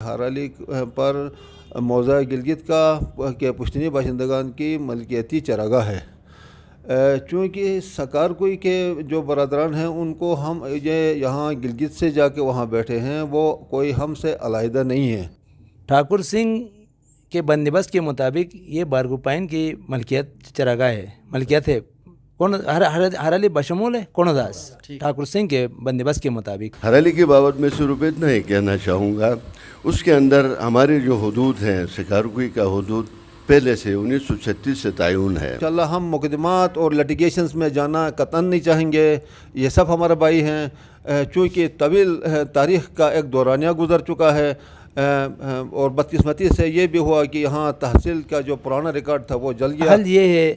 ہرالی پر موضع گلگت کا کہ پشتینی باشندگان کی ملکیتی چراگاہ ہے، چونکہ سکارکوئی کے جو برادران ہیں ان کو ہم یہاں گلگت سے جا کے وہاں بیٹھے ہیں، وہ کوئی ہم سے علیحدہ نہیں ہے۔ ٹھاکر سنگھ کے بندوبست کے مطابق یہ بارگوپائن کی چراگاہ ہے، ملکیت ہے ہرالی بشمول ہے کونوداس ٹھاکر سنگھ کے بندوبست کے مطابق۔ ہرالی کی بابت میں صرف اتنا ہی کہنا چاہوں گا، اس کے اندر ہمارے جو حدود ہیں، سکارکوئی کا حدود پہلے سے 1936 سے تعین ہے۔ انشاءاللہ ہم مقدمات اور لٹیگیشنز میں جانا قطعاً نہیں چاہیں گے، یہ سب ہمارے بھائی ہیں، چونکہ طویل تاریخ کا ایک دورانیہ گزر چکا ہے، اور بدقسمتی سے یہ بھی ہوا کہ یہاں تحصیل کا جو پرانا ریکارڈ تھا وہ جل گیا۔ حل یہ ہے،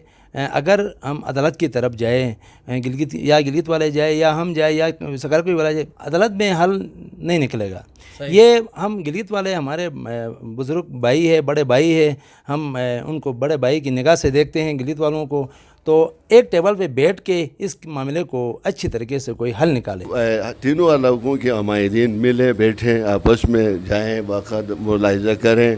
اگر ہم عدالت کی طرف جائیں، گلگت والے جائیں یا ہم جائیں یا سکارکوئی والا جائے، عدالت میں حل نہیں نکلے گا۔ یہ ہم گلگت والے ہمارے بزرگ بھائی ہے، بڑے بھائی ہے، ہم ان کو بڑے بھائی کی نگاہ سے دیکھتے ہیں گلگت والوں کو، تو ایک ٹیبل پہ بیٹھ کے اس معاملے کو اچھی طریقے سے کوئی حل نکالے۔ تینوں علاقوں کے عمائدین ملیں، بیٹھیں، آپس میں جائیں، باقاعدہ ملاحظہ کریں،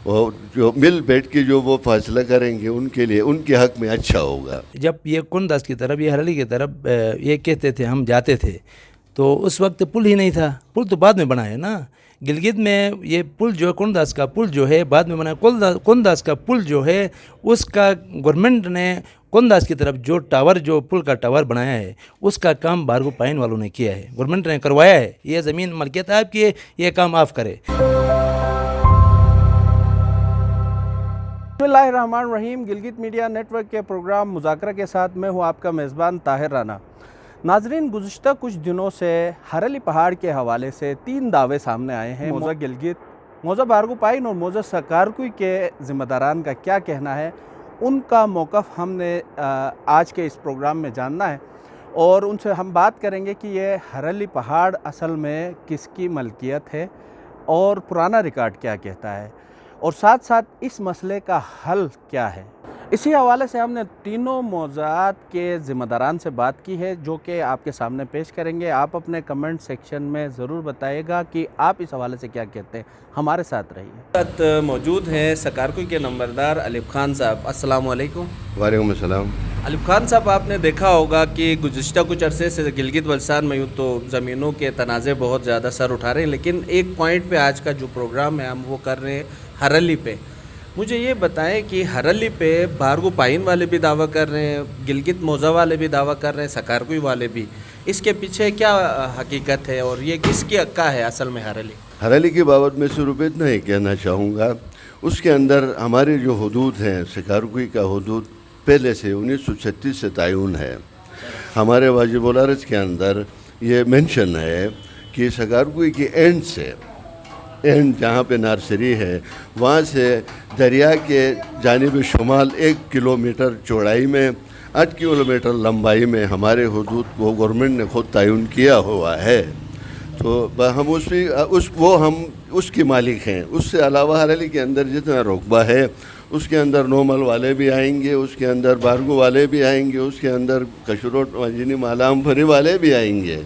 اور جو مل بیٹھ کے جو وہ فیصلہ کریں گے ان کے لیے ان کے حق میں اچھا ہوگا۔ جب یہ کونوداس کی طرف، یہ ہرالی کی طرف یہ کہتے تھے ہم جاتے تھے، تو اس وقت پل ہی نہیں تھا، پل تو بعد میں بنا ہے نا۔ گلگت میں یہ پل جو ہے کونوداس کا پل جو ہے بعد میں بنا ہے۔ کونوداس کا پل جو ہے اس کا گورنمنٹ نے کونوداس کی طرف جو ٹاور، جو پل کا ٹاور بنایا ہے، اس کا کام بارگوپائن والوں نے کیا ہے، گورنمنٹ نے کروایا ہے۔ یہ زمین ملکیت آپ کی ہے، یہ کام آپ کرے۔ بسم اللہ الرحمن الرحیم۔ گلگت میڈیا نیٹ ورک کے پروگرام مذاکرہ کے ساتھ میں ہوں آپ کا میزبان طاہر رانا۔ ناظرین، گزشتہ کچھ دنوں سے ہرالی پہاڑ کے حوالے سے 3 دعوے سامنے آئے ہیں۔ موضع گلگت، موضع بارگوپائن اور موضع سکارکوئی کے ذمہ داران کا کیا کہنا ہے، ان کا موقف ہم نے آج کے اس پروگرام میں جاننا ہے، اور ان سے ہم بات کریں گے کہ یہ ہرالی پہاڑ اصل میں کس کی ملکیت ہے اور پرانا ریکارڈ کیا کہتا ہے، اور ساتھ ساتھ اس مسئلے کا حل کیا ہے۔ اسی حوالے سے ہم نے تینوں موضوعات کے ذمہ داران سے بات کی ہے، جو کہ آپ کے سامنے پیش کریں گے۔ آپ اپنے کمنٹ سیکشن میں ضرور بتائیے گا کہ آپ اس حوالے سے کیا کہتے ہیں۔ ہمارے ساتھ رہیے۔ موجود ہیں سکارکوئی کے نمبردار الف خان صاحب۔ السلام علیکم۔ وعلیکم السلام۔ الف خان صاحب، آپ نے دیکھا ہوگا کہ گزشتہ کچھ عرصے سے گلگت بلتستان میں یوں تو زمینوں کے تنازع بہت زیادہ سر اٹھا رہے ہیں، لیکن ایک پوائنٹ پہ آج کا جو پروگرام ہے ہم وہ کر رہے ہیں ہرالی پہ۔ مجھے یہ بتائیں کہ ہرالی پہ بارگوپائن والے بھی دعویٰ کر رہے ہیں، گلگت موضع والے بھی دعویٰ کر رہے ہیں، سکارکوئی والے بھی، اس کے پیچھے کیا حقیقت ہے اور یہ کس کی کا ہے اصل میں ہرالی؟ ہرالی کی بابت میں صرف اتنا ہی کہنا چاہوں گا، اس کے اندر ہمارے جو حدود ہیں، سکارکوئی کا حدود پہلے سے 1936 سے تعین ہے۔ ہمارے واجب العرض کے اندر یہ مینشن ہے کہ سکارکوئی کی اینڈ سے جہاں پہ نرسری ہے، وہاں سے دریا کے جانب شمال 1 کلومیٹر چوڑائی میں، 8 کلومیٹر لمبائی میں ہمارے حدود کو گورنمنٹ نے خود تعین کیا ہوا ہے، تو ہم ہم اس کی مالک ہیں۔ اس سے علاوہ ہرالی کے اندر جتنا رقبہ ہے، اس کے اندر نومل والے بھی آئیں گے، اس کے اندر بارگو والے بھی آئیں گے، اس کے اندر کشروٹ مجنی مالام پھری والے بھی آئیں گے،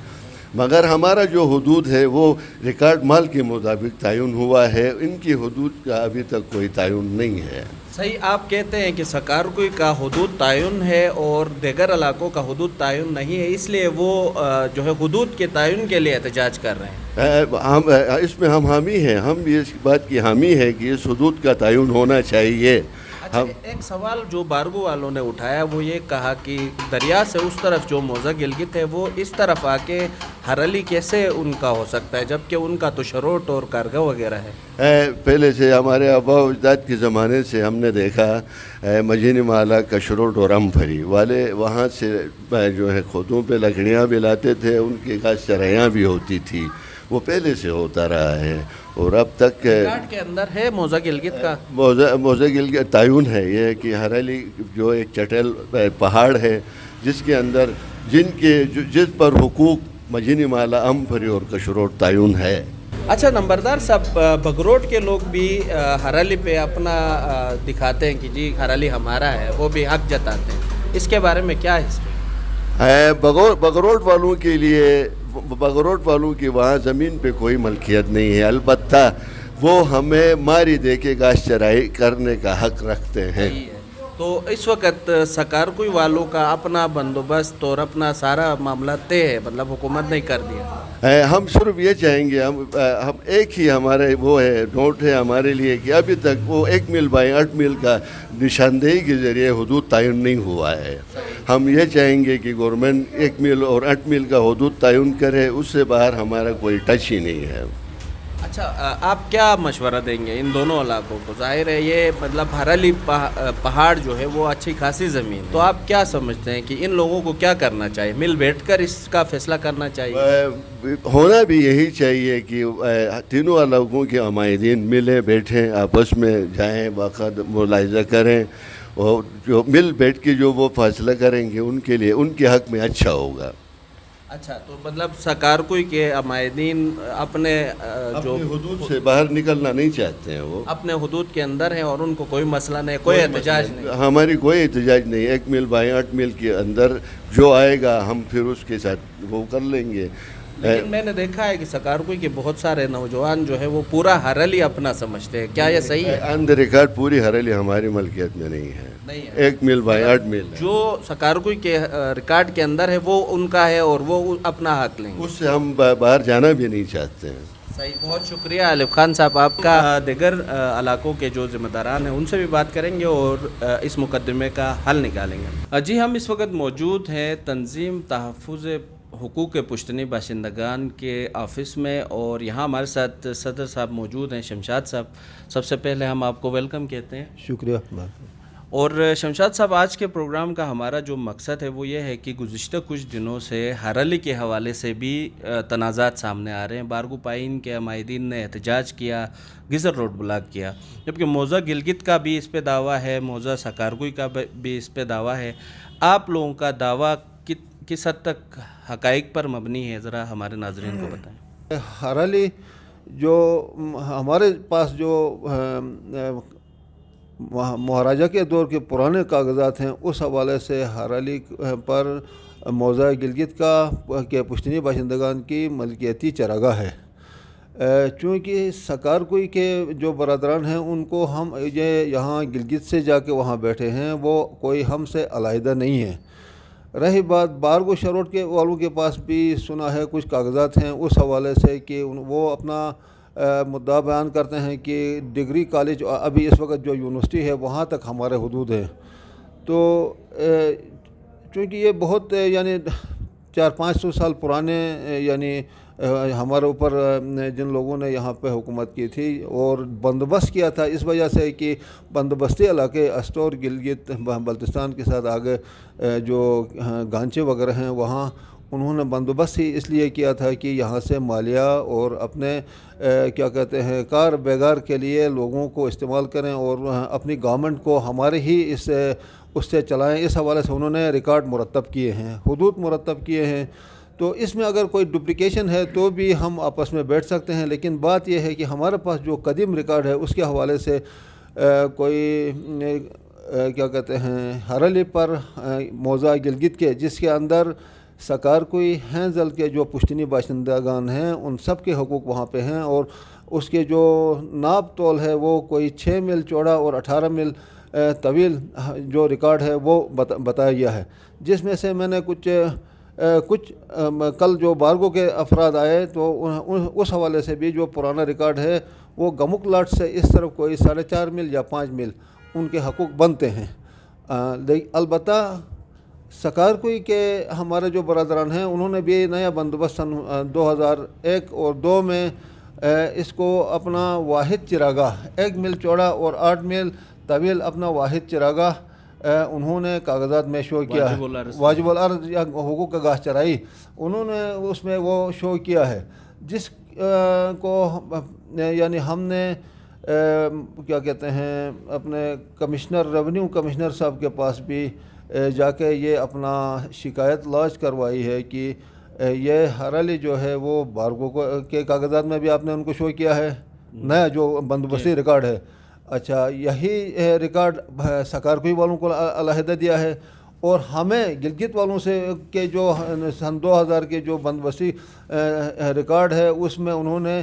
مگر ہمارا جو حدود ہے وہ ریکارڈ مال کے مطابق تعین ہوا ہے۔ ان کی حدود کا ابھی تک کوئی تعین نہیں ہے۔ صحیح، آپ کہتے ہیں کہ سکارکوئی کا حدود تعین ہے اور دیگر علاقوں کا حدود تعین نہیں ہے، اس لیے وہ جو ہے حدود کے تعین کے لیے احتجاج کر رہے ہیں۔ اس میں ہم حامی ہیں، ہم یہ اس بات کی حامی ہے کہ اس حدود کا تعین ہونا چاہیے۔ ایک سوال جو بارگو والوں نے اٹھایا وہ یہ کہا کہ دریا سے اس طرف جو موضع گلگت ہے وہ اس طرف آ کے ہرالی کیسے ان کا ہو سکتا ہے، جبکہ ان کا تو شروٹ اور کارگاہ وغیرہ ہے۔ پہلے سے ہمارے آبا و اجداد کے زمانے سے ہم نے دیکھا، مجینی مالا، کشروٹ اور امپھری والے وہاں سے جو ہے خودوں پہ لکڑیاں بھی لاتے تھے، ان کے خاص چرائیاں بھی ہوتی تھی، وہ پہلے سے ہوتا رہا ہے، اور اب تک ریکارڈ کے اندر ہے موضع گلگت کا۔ موضع گلگت تعین ہے یہ کہ ہرالی جو ایک چٹیل پہاڑ ہے، جس کے اندر جس پر حقوق مجینی مالا، امپھری اور کشروٹ تعین ہے۔ اچھا نمبردار صاحب، بگروٹ کے لوگ بھی ہرالی پہ اپنا دکھاتے ہیں کہ جی ہرالی ہمارا ہے، وہ بھی حق جتاتے ہیں، اس کے بارے میں کیا ہے؟ بگروٹ والوں کے لیے، بگروٹ والوں کی وہاں زمین پہ کوئی ملکیت نہیں ہے، البتہ وہ ہمیں ماری دے کے گاش چرائی کرنے کا حق رکھتے ہیں۔ تو اس وقت سکارکوئی والوں کا اپنا بندوبست اور اپنا سارا معاملہ طے ہے، مطلب حکومت نے کر دیا؟ ہم صرف یہ چاہیں گے، ہم ایک ہی ہمارے وہ ہے نوٹ ہے ہمارے لیے کہ ابھی تک وہ 1 میل بائی 8 میل کا نشاندہی کے ذریعے حدود تعین نہیں ہوا ہے۔ ہم یہ چاہیں گے کہ گورنمنٹ 1 میل اور 8 میل کا حدود تعین کرے، اس سے باہر ہمارا کوئی ٹچ ہی نہیں ہے۔ اچھا، آپ کیا مشورہ دیں گے ان دونوں علاقوں کو؟ ظاہر ہے یہ مطلب ہرلی پہاڑ جو ہے وہ اچھی خاصی زمین، تو آپ کیا سمجھتے ہیں کہ ان لوگوں کو کیا کرنا چاہیے؟ مل بیٹھ کر اس کا فیصلہ کرنا چاہیے؟ ہونا بھی یہی چاہیے کہ تینوں علاقوں کے عمائدین ملیں بیٹھیں، آپس میں جائیں، باقاعدہ ملاحظہ کریں، اور جو مل بیٹھ کے جو وہ فیصلہ کریں گے ان کے لیے ان کے حق میں اچھا ہوگا۔ اچھا، تو مطلب سکارکوئی کے عمائدین اپنے جو حدود سے باہر نکلنا نہیں چاہتے ہیں، وہ اپنے حدود کے اندر ہیں اور ان کو کوئی مسئلہ نہیں، کوئی احتجاج نہیں؟ ہماری کوئی احتجاج نہیں، 1 میل بائی 8 میل کے اندر جو آئے گا ہم پھر اس کے ساتھ وہ کر لیں گے۔ لیکن میں نے دیکھا ہے کہ سکارکوئی کے بہت سارے نوجوان جو ہے وہ پورا ہرلی اپنا سمجھتے ہیں، کیا یہ صحیح ہے؟ آن دی ریکارڈ پوری ہریلی ہماری ملکیت میں نہیں ہے، 1 میل بائی 8 میل جو سکارکوئی کے ریکارڈ کے اندر ہے وہ ان کا ہے اور وہ اپنا حق لیں گے، اس سے ہم باہر جانا بھی نہیں چاہتے ہیں۔ صحیح، بہت شکریہ عالم خان صاحب آپ کا۔ دیگر علاقوں کے جو ذمہ داران ہیں ان سے بھی بات کریں گے اور اس مقدمے کا حل نکالیں گے۔ جی، ہم اس وقت موجود ہیں تنظیم تحفظ حقوق پشتنی باشندگان کے آفس میں، اور یہاں ہمارے ساتھ صدر صاحب موجود ہیں، شمشاد صاحب۔ سب سے پہلے ہم آپ کو ویلکم کہتے ہیں۔ شکریہ۔ اور شمشاد صاحب، آج کے پروگرام کا ہمارا جو مقصد ہے وہ یہ ہے کہ گزشتہ کچھ دنوں سے ہرلی کے حوالے سے بھی تنازعات سامنے آ رہے ہیں۔ بارگو پائن کے عمائدین نے احتجاج کیا، گزر روڈ بلاک کیا، جبکہ موضوع گلگت کا بھی اس پہ دعویٰ ہے، موضوع سکارکوئی کا بھی اس پہ دعویٰ ہے۔ آپ لوگوں کا دعویٰ کس حد تک حقائق پر مبنی ہے؟ ذرا ہمارے ناظرین کو بتائیں۔ ہرلی جو ہمارے پاس جو مہاراجہ کے دور کے پرانے کاغذات ہیں، اس حوالے سے ہرلی پر موضوع گلگت کا کہ پشتنی باشندگان کی ملکیتی چراگاہ ہے۔ چونکہ سکارکوئی کے جو برادران ہیں ان کو ہم یہاں گلگت سے جا کے وہاں بیٹھے ہیں، وہ کوئی ہم سے علیحدہ نہیں ہے۔ رہی بات بارگو شروٹ کے والوں کے پاس بھی سنا ہے کچھ کاغذات ہیں اس حوالے سے کہ وہ اپنا مدعا بیان کرتے ہیں کہ ڈگری کالج ابھی اس وقت جو یونیورسٹی ہے وہاں تک ہمارے حدود ہیں۔ تو چونکہ یہ بہت یعنی 400-500 سال پرانے یعنی ہمارے اوپر جن لوگوں نے یہاں پہ حکومت کی تھی اور بندوبست کیا تھا، اس وجہ سے کہ بندوبستی علاقے اسٹور گلگت بلتستان کے ساتھ آگے جو گانچے وغیرہ ہیں وہاں انہوں نے بندوبست ہی اس لیے کیا تھا کہ یہاں سے مالیہ اور اپنے کیا کہتے ہیں کار بیگار کے لیے لوگوں کو استعمال کریں اور اپنی گورنمنٹ کو ہمارے ہی اس سے چلائیں۔ اس حوالے سے انہوں نے ریکارڈ مرتب کیے ہیں، حدود مرتب کیے ہیں۔ تو اس میں اگر کوئی ڈپلیکیشن ہے تو بھی ہم آپس میں بیٹھ سکتے ہیں، لیکن بات یہ ہے کہ ہمارے پاس جو قدیم ریکارڈ ہے اس کے حوالے سے کوئی کیا کہتے ہیں ہرلی پر موضوع گلگت کے جس کے اندر سکارکوئی ہینزل کے جو پشتنی باشندگان ہیں ان سب کے حقوق وہاں پہ ہیں، اور اس کے جو ناب تول ہے وہ کوئی 6 میل چوڑا اور 18 میل طویل جو ریکارڈ ہے وہ بتایا گیا ہے، جس میں سے میں نے کچھ کل جو بارگو کے افراد آئے تو اس حوالے سے بھی جو پرانا ریکارڈ ہے وہ گمک لاٹ سے اس طرف کوئی 4.5 میل یا 5 میل ان کے حقوق بنتے ہیں۔ البتہ سکارکوئی کے ہمارے جو برادران ہیں انہوں نے بھی نیا بندوبست سن 2001 اور 2 میں اس کو اپنا واحد چراگاہ 1 میل چوڑا اور 8 میل طویل اپنا واحد چراگاہ انہوں نے کاغذات میں شو کیا ہے، واجب الارض یا حقوق کا گاہ چرائی انہوں نے اس میں وہ شو کیا ہے، جس کو یعنی ہم نے کیا کہتے ہیں اپنے کمشنر ریونیو کمشنر صاحب کے پاس بھی جا کے یہ اپنا شکایت لانچ کروائی ہے کہ یہ ہرلی جو ہے وہ بارگو کے کاغذات میں بھی آپ نے ان کو شو کیا ہے، نیا جو بندوبستی ریکارڈ ہے۔ اچھا، یہی ریکارڈ سکارکوئی والوں کو علیحدہ دیا ہے، اور ہمیں گلگت والوں سے کے جو سن 2000 کے جو بندوبستی ریکارڈ ہے اس میں انہوں نے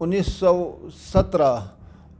1917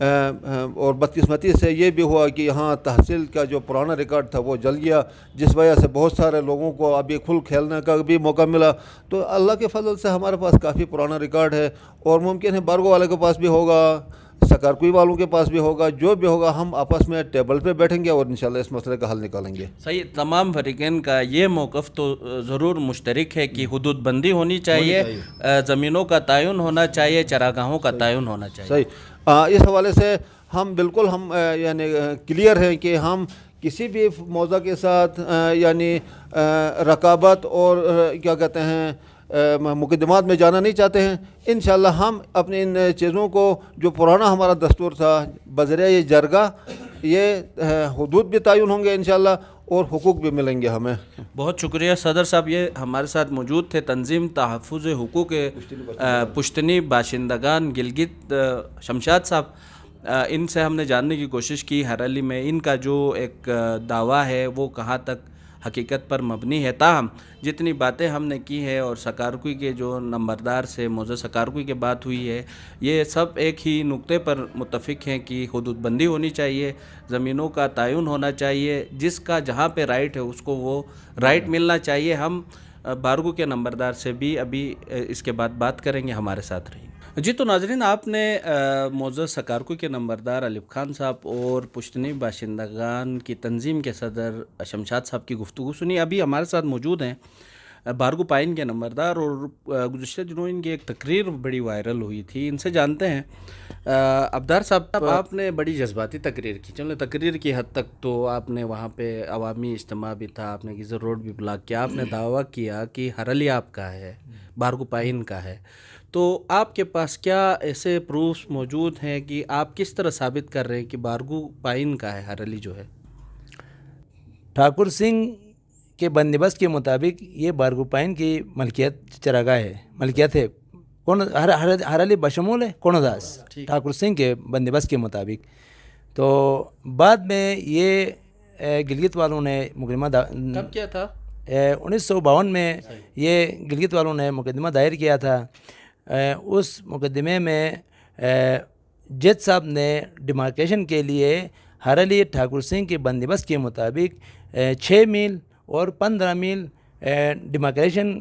اور بدقسمتی سے یہ بھی ہوا کہ یہاں تحصیل کا جو پرانا ریکارڈ تھا وہ جل گیا، جس وجہ سے بہت سارے لوگوں کو ابھی کھل کھیلنے کا بھی موقع ملا۔ تو اللہ کے فضل سے ہمارے پاس کافی پرانا ریکارڈ ہے، اور ممکن ہے بارگو والے کے پاس بھی ہوگا، سکارکوئی والوں کے پاس بھی ہوگا، جو بھی ہوگا ہم آپس میں ٹیبل پہ بیٹھیں گے اور انشاءاللہ اس مسئلے کا حل نکالیں گے۔ صحیح، تمام فریقین کا یہ موقف تو ضرور مشترک ہے کہ حدود بندی ہونی چاہیے، زمینوں کا تعین ہونا چاہیے، چراگاہوں کا تعین ہونا چاہیے۔ صحیح، اس حوالے سے ہم بالکل یعنی کلیئر ہیں کہ ہم کسی بھی موضوع کے ساتھ یعنی رقابت اور کیا کہتے ہیں مقدمات میں جانا نہیں چاہتے ہیں۔ انشاءاللہ ہم اپنی ان چیزوں کو، جو پرانا ہمارا دستور تھا، بذریعہ یہ جرگہ یہ حدود بھی تعین ہوں گے انشاءاللہ، اور حقوق بھی ملیں گے ہمیں۔ بہت شکریہ صدر صاحب، یہ ہمارے ساتھ موجود تھے تنظیم تحفظ حقوق پشتنی باشندگان گلگت شمشاد صاحب۔ ان سے ہم نے جاننے کی کوشش کی ہرلی میں ان کا جو ایک دعویٰ ہے وہ کہاں تک حقیقت پر مبنی ہے۔ تاہم جتنی باتیں ہم نے کی ہے اور سکارکوئی کے جو نمبردار سے موضوع سکارکوئی کے بات ہوئی ہے، یہ سب ایک ہی نقطے پر متفق ہیں کہ حدود بندی ہونی چاہیے، زمینوں کا تعین ہونا چاہیے، جس کا جہاں پہ رائٹ ہے اس کو وہ رائٹ ملنا چاہیے۔ ہم بارگو کے نمبردار سے بھی ابھی اس کے بعد بات کریں گے، ہمارے ساتھ رہیے۔ جی تو ناظرین، آپ نے موضوع سکارکوئی کے نمبردار الف خان صاحب اور پشتنی باشندگان کی تنظیم کے صدر شمشاد صاحب کی گفتگو سنی۔ ابھی ہمارے ساتھ موجود ہیں بارگو پائن کے نمبردار، اور گزشتہ دنوں ان کی ایک تقریر بڑی وائرل ہوئی تھی، ان سے جانتے ہیں۔ ابدار صاحب، آپ نے بڑی جذباتی تقریر کی، چلیں تقریر کی حد تک تو آپ نے وہاں پہ عوامی اجتماع بھی تھا، آپ نے گیزر روڈ بھی بلاک کیا، آپ نے دعویٰ کیا کہ ہرلی آپ کا ہے، بارگو پائن کا ہے۔ تو آپ کے پاس کیا ایسے پروفس موجود ہیں کہ آپ کس طرح ثابت کر رہے ہیں کہ بارگو پائن کا ہے ہرلی جو ہے؟ ٹھاکر سنگھ کے بندوبست کے مطابق یہ بارگو پائن کی ملکیت چراگاہ ہے، ملکیت ہے، ہرلی بشمول ہے کونوداس ٹھاکر سنگھ کے بندوبست کے مطابق۔ تو بعد میں یہ گلگت والوں نے مقدمہ کب کیا تھا؟ 1952 میں یہ گلگت والوں نے مقدمہ دائر کیا تھا۔ اس مقدمے میں جج صاحب نے ڈیمارکیشن کے لیے ہرلی ٹھاکر سنگھ کے بندوبست کے مطابق 6 میل اور 15 میل ڈیمارکیشن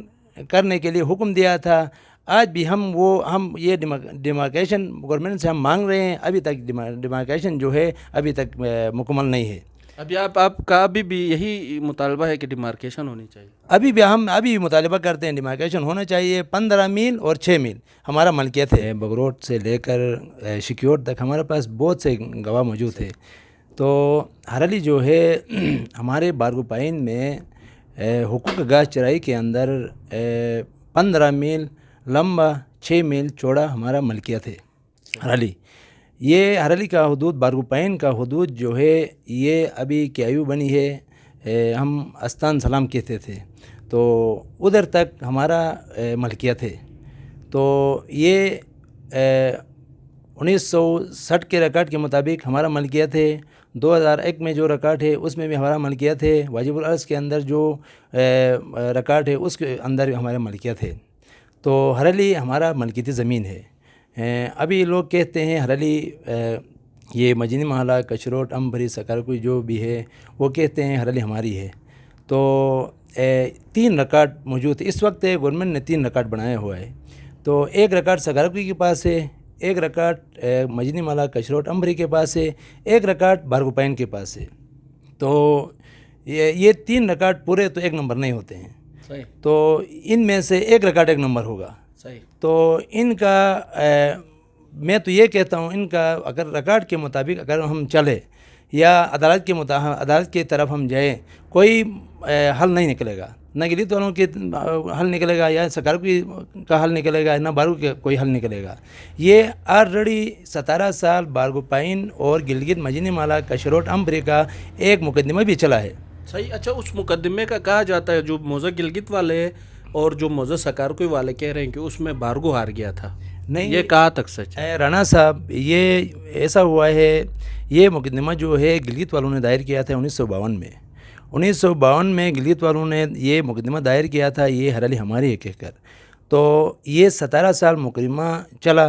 کرنے کے لیے حکم دیا تھا۔ آج بھی ہم یہ ڈیمارکیشن گورنمنٹ سے ہم مانگ رہے ہیں، ابھی تک ڈیمارکیشن جو ہے ابھی تک مکمل نہیں ہے۔ ابھی آپ کا ابھی بھی یہی مطالبہ ہے کہ ڈیمارکیشن ہونی چاہیے؟ ابھی بھی ہم مطالبہ کرتے ہیں ڈیمارکیشن ہونا چاہیے۔ 15 میل اور 6 میل ہمارا ملکیت ہے، بگروٹ سے لے کر شکیوٹ تک ہمارے پاس بہت سے گواہ موجود ہیں۔ تو ہرلی جو ہے ہمارے بارگو پائن میں حقوق گاہ چرائی کے اندر 15 میل لمبا 6 میل چوڑا ہمارا ملکیت ہے ہرلی۔ یہ ہرلی کا حدود، بارگو پائن کا حدود جو ہے یہ ابھی کیایو بنی ہے، ہم استان سلام کہتے تھے، تو ادھر تک ہمارا ملکیت ہے۔ تو یہ 1960 کے ریکارڈ کے مطابق ہمارا ملکیت ہے۔ 2001 میں جو ریکارڈ ہے اس میں بھی ہمارا ملکیت ہے۔ واجب العرض کے اندر جو ریکارڈ ہے اس کے اندر ہمارا ملکیت ہے۔ تو ہرلی ہمارا ملکیتی زمین ہے۔ ابھی لوگ کہتے ہیں ہرلی یہ مجنی محلہ، کچروٹ، امبری، سکارکوئی جو بھی ہے وہ کہتے ہیں ہرلی ہماری ہے۔ تو 3 ریکارڈ موجود ہے اس وقت، گورنمنٹ نے 3 ریکارڈ بنایا ہوا ہے۔ تو ایک ریکارڈ سکارکوئی کے پاس ہے، ایک ریکارڈ مجنی محلہ، کچروٹ، امبری کے پاس ہے، ایک ریکارڈ بارگو پائن کے پاس ہے۔ تو یہ 3 ریکارڈ پورے تو ایک نمبر نہیں ہوتے ہیں۔ صحیح۔ تو ان میں سے ایک ریکارڈ ایک نمبر ہوگا۔ صحیح۔ تو ان کا میں تو یہ کہتا ہوں، ان کا اگر ریکارڈ کے مطابق اگر ہم چلے یا عدالت کی طرف ہم جائیں، کوئی حل نہیں نکلے گا، نہ گلگت والوں کے حل نکلے گا، یا سکارکوئی کا حل نکلے گا، نہ بارگو کا کوئی حل نکلے گا۔ یہ آلریڈی 17 سال بارگو پائن اور گلگت مجنی محلہ، کچروٹ، امبری کا ایک مقدمہ بھی چلا ہے۔ صحیح۔ اچھا، اس مقدمے کا کہا جاتا ہے جو موضوع گلگت والے اور جو موضوع سکارکوئی والے کہہ رہے ہیں کہ اس میں بارگو ہار گیا تھا، نہیں، یہ کہاں تک سچ ہے؟ رانا صاحب، یہ ایسا ہوا ہے، یہ مقدمہ جو ہے گلگت والوں نے دائر کیا تھا 1952 میں۔ 1952 میں گلگت والوں نے یہ مقدمہ دائر کیا تھا، یہ ہرلی ہماری ہے کہہ کر۔ تو یہ 17 سال مقدمہ چلا۔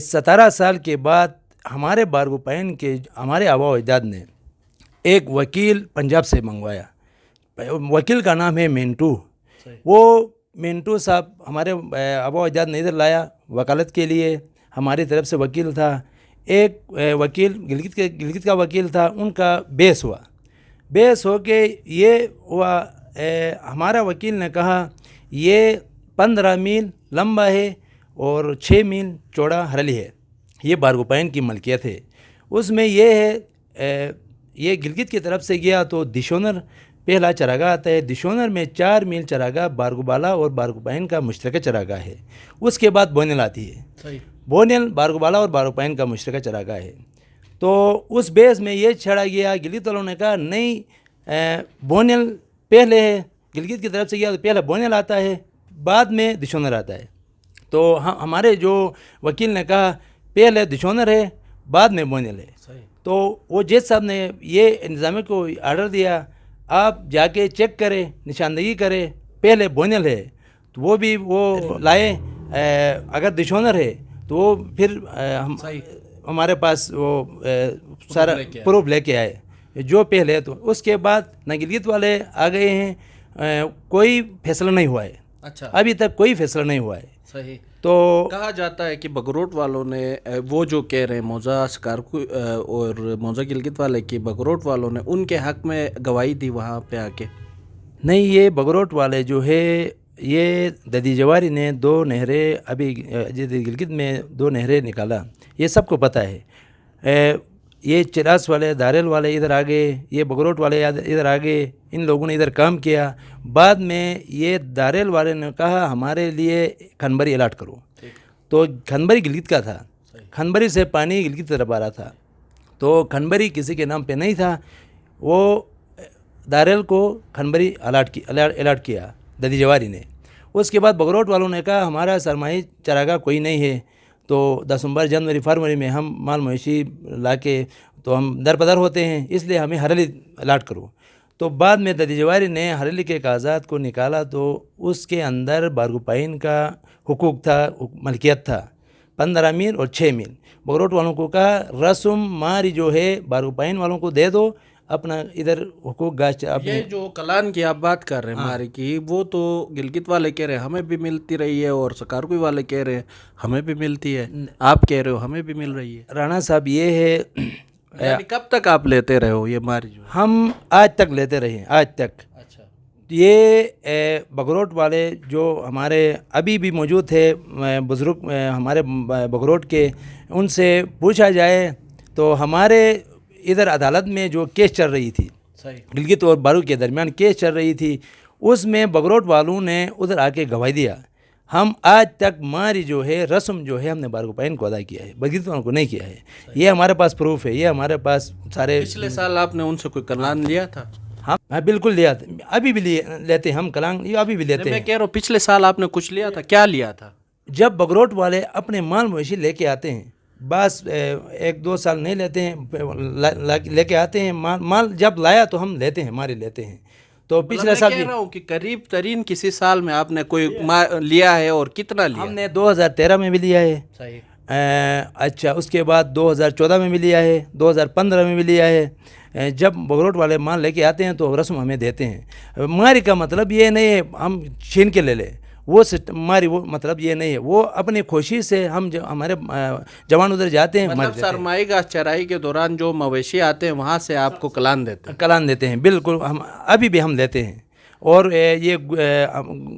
17 سال کے بعد ہمارے بارگوپین کے ہمارے آبا و اجداد نے ایک وکیل پنجاب سے منگوایا. وکیل کا نام ہے مینٹو. وہ مینٹو صاحب ہمارے آبا و اجداد نے ادھر لایا وکالت کے لیے. ہماری طرف سے وکیل تھا. ایک وکیل گلگت کا وکیل تھا. ان کا بیس ہوا. بیس ہو کے یہ ہوا. ہمارا وکیل نے کہا یہ 15 میل لمبا ہے اور 6 میل چوڑا ہرلی ہے. یہ بارگوپین کی ملکیت ہے. اس میں یہ ہے یہ گلگت کی طرف سے گیا تو دشونر پہلا چراگاہ آتا ہے. دشونر میں 4 میل چراگاہ بارگوبالا اور بارگوپین کا مشترکہ چراگاہ ہے. اس کے بعد بونیل آتی ہے. بونیل بارگوبالا اور بارگوپین کا مشترکہ چراگاہ ہے. تو اس بیس میں یہ چھڑا گیا. گلگت والوں نے کہا نہیں بونیل پہلے ہے. گلگت کی طرف سے گیا تو پہلا بونیل آتا ہے بعد میں دشونر آتا ہے. تو ہمارے جو وکیل نے کہا پہلے دشونر ہے بعد میں بونیل ہے. تو وہ جج صاحب نے یہ انتظامیہ کو آرڈر دیا آپ جا کے چیک کریں نشاندہی کریں پہلے بونیل ہے. تو وہ بھی وہ لائے. اگر دشونر ہے تو وہ پھر ہمارے پاس وہ سارا پروف لے کے آئے جو پہلے ہے. تو اس کے بعد نہ گلگت والے آ گئے ہیں. کوئی فیصلہ نہیں ہوا ہے. اچھا ابھی تک کوئی فیصلہ نہیں ہوا ہے. صحیح. تو کہا جاتا ہے کہ بگروٹ والوں نے وہ جو کہہ رہے ہیں موزہ سکارکو اور موزہ گلگت والے کی بگروٹ والوں نے ان کے حق میں گواہی دی وہاں پہ آ کے. نہیں یہ بگروٹ والے جو ہے یہ ددی جواری نے 2 نہریں ابھی گلگت میں 2 نہریں نکالا. یہ سب کو پتہ ہے. یہ چراس والے داریل والے ادھر آ گئے. یہ بگروٹ والے ادھر آ گئے. ان لوگوں نے ادھر کام کیا. بعد میں یہ داریل والے نے کہا ہمارے لیے کھنبری الاٹ کرو. تو کھنبری گلگت کا تھا. کھنبری سے پانی گلگت کی طرف آ رہا تھا. تو کھنبری کسی کے نام پہ نہیں تھا. وہ داریل کو کھنبری الاٹ کیا ددی جواری نے. اس کے بعد بگروٹ والوں نے کہا ہمارا سرمائی چراگاہ کوئی نہیں ہے. تو دسمبر جنوری فروری میں ہم مال مویشی لا کے تو ہم در بدر ہوتے ہیں اس لیے ہمیں ہرلی الاٹ کرو. تو بعد میں ددی جواری نے ہرلی کے کاغذات کو نکالا تو اس کے اندر بارگوپین کا حقوق تھا ملکیت تھا 15 میل اور 6 میل. بگروٹ والوں کو کہا رسم ماری جو ہے بارگوپین والوں کو دے دو اپنا ادھر حقوق گاش. یہ جو کلان کی آپ بات کر رہے ہیں ماری کی وہ تو گلگت والے کہہ رہے ہیں ہمیں بھی ملتی رہی ہے اور سکارکوئی والے کہہ رہے ہیں ہمیں بھی ملتی ہے. آپ کہہ رہے ہو ہمیں بھی مل رہی ہے. رانا صاحب یہ ہے یعنی کب تک آپ لیتے رہے ہو یہ ماری جو ہم آج تک لیتے رہے ہیں آج تک. اچھا یہ بگروٹ والے جو ہمارے ابھی بھی موجود تھے بزرگ ہمارے بگروٹ کے ان سے پوچھا جائے تو ہمارے ادھر عدالت میں جو کیس چل رہی تھی گلگت اور بارو کے درمیان کیس چل رہی تھی اس میں بگروٹ والوں نے ادھر آ کے گواہی دیا. ہم آج تک ماری جو ہے رسم جو ہے ہم نے بارگوپین کو ادا کیا ہے بگروٹ والوں کو نہیں کیا ہے. یہ ہمارے پاس پروف ہے. یہ ہمارے پاس سارے پچھلے سال آپ نے ان سے کوئی کلان لیا تھا؟ ہاں بالکل لیا تھا. ابھی بھی لیتے ہیں ہم کلانگ ابھی بھی لیتے میں ہیں. کہہ رہا ہوں پچھلے سال آپ نے کچھ لیا تھا. کیا لیا تھا؟ جب بگروٹ والے اپنے مال مویشی لے کے آتے ہیں بس 1-2 سال نہیں لیتے ہیں لے کے آتے ہیں مال جب لایا تو ہم لیتے ہیں ہمارے لیتے ہیں. تو پچھلے سال کہہ رہا ہوں کہ قریب ترین کسی سال میں آپ نے کوئی لیا ہے اور کتنا لیا؟ ہم نے 2013 میں بھی لیا ہے. صحیح. اچھا اس کے بعد 2014 میں بھی لیا ہے 2015 میں بھی لیا ہے. جب بگروٹ والے مال لے کے آتے ہیں تو رسم ہمیں دیتے ہیں. ماری کا مطلب یہ نہیں ہے ہم چھین کے لے لیں. وہ ماری وہ مطلب یہ نہیں ہے. وہ اپنی خوشی سے ہم ہمارے جوان ادھر جاتے ہیں مطلب سرمائی گاہ چرائی کے دوران جو مویشی آتے ہیں وہاں سے آپ کو کلان دیتے ہیں؟ کلان دیتے ہیں بالکل. ہم ابھی بھی ہم لیتے ہیں. اور یہ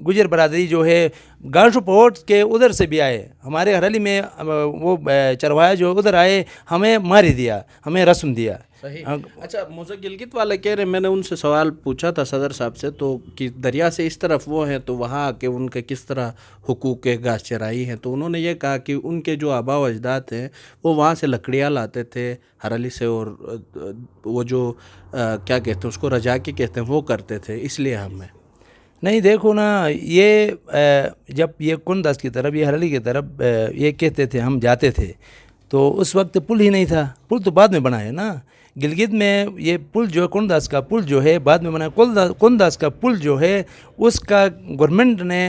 گجر برادری جو ہے گانشو پورٹ کے ادھر سے بھی آئے ہمارے ہرلی میں وہ چروایا جو ادھر آئے ہمیں ماری دیا ہمیں رسم دیا. صحیح. اچھا موزہ گلگت والے کہہ رہے ہیں میں نے ان سے سوال پوچھا تھا صدر صاحب سے تو کہ دریا سے اس طرف وہ ہیں تو وہاں آ کے ان کے کس طرح حقوق کے گاش چرائی ہیں تو انہوں نے یہ کہا کہ ان کے جو آبا و اجداد ہیں وہ وہاں سے لکڑیاں لاتے تھے ہرلی سے اور وہ جو کیا کہتے ہیں اس کو رجاکی کہتے ہیں وہ کرتے تھے اس لیے ہمیں نہیں. دیکھو نا یہ جب یہ کنداس کی طرف یہ ہرلی کی طرف یہ کہتے تھے ہم جاتے تھے تو اس وقت پل ہی نہیں تھا. پل تو بعد میں بنا ہے نا. گلگت میں یہ پل جو ہے کنداس کا پل جو ہے بعد میں بنا. کنداس کا پل جو ہے اس کا گورنمنٹ نے